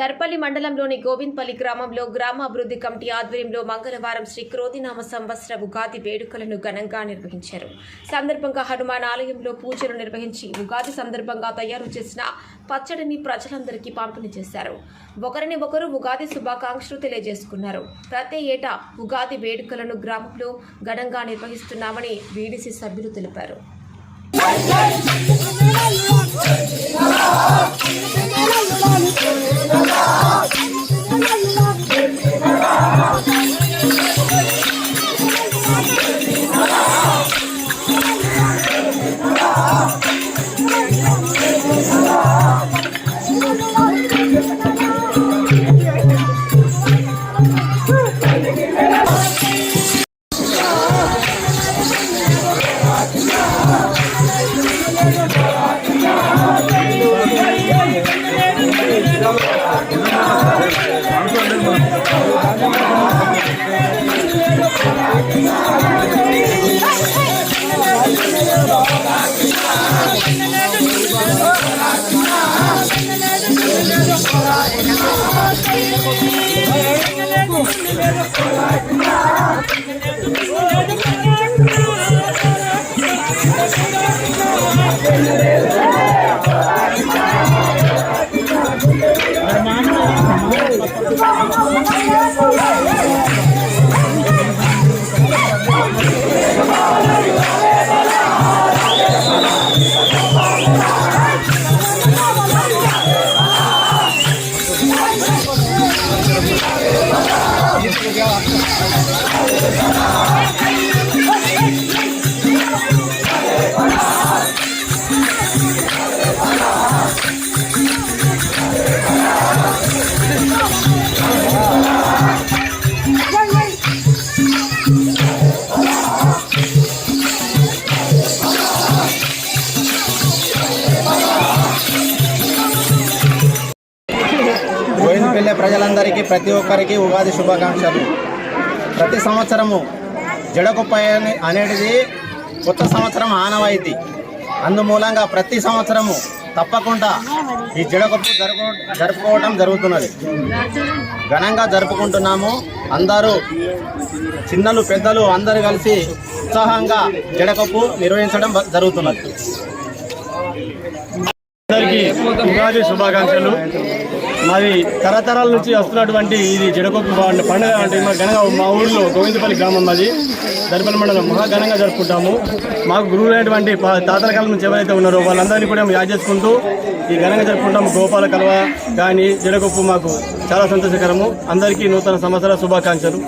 దర్పల్లి మండలంలోని గోవింద్పల్లి గ్రామంలో గ్రామ అభివృద్ధి కమిటీ ఆధ్వర్యంలో మంగళవారం శ్రీ క్రోధినామ సంవత్సర ఉగాది వేడుకలను ఘనంగా నిర్వహించారు. సందర్భంగా హనుమాన్ ఆలయంలో పూజలు నిర్వహించి ఉగాది సందర్భంగా తయారు చేసిన పచ్చడిని ప్రజలందరికీ పంపిణీ చేశారు. ఒకరిని ఒకరు ఉగాది శుభాకాంక్షలు తెలియజేసుకున్నారు. ప్రతి ఏటా ఉగాది వేడుకలను గ్రామంలో ఘనంగా నిర్వహిస్తున్నామని వీడీసీ సభ్యులు తెలిపారు. గోవింద్పల్లి ప్రజలందరికీ ప్రతి ఒక్కరికి ఉగాది శుభాకాంక్షలు. ప్రతి సంవత్సరము జడకొప్ప అనేది కొత్త సంవత్సరం ఆనవాయితీ. అందుమూలంగా ప్రతి సంవత్సరము తప్పకుండా ఈ జడకొప్పు జరుపుకోవడం జరుగుతున్నది. ఘనంగా జరుపుకుంటున్నాము. అందరూ చిన్నలు పెద్దలు అందరూ కలిసి ఉత్సాహంగా జడకొప్పు నిర్వహించడం జరుగుతున్నది. అందరికీ ఉగాది శుభాకాంక్షలు. మాది తరతరాల నుంచి వస్తున్నటువంటి ఇది జడకొప్పు పండుగ అంటే ఘనంగా మా ఊళ్ళో గోవిందపల్లి గ్రామం మాది దర్పల్లి మండలం మహా ఘనంగా జరుపుకుంటాము. మాకు గురువులైనటువంటి తాతల కాలం నుంచి ఎవరైతే ఉన్నారో వాళ్ళందరినీ కూడా మేము యాద్ చేసుకుంటూ ఈ ఘనంగా జరుపుకుంటాము. గోపాల కలవ కానీ జడకొప్పు మాకు చాలా సంతోషకరము. అందరికీ నూతన సంవత్సర శుభాకాంక్షలు.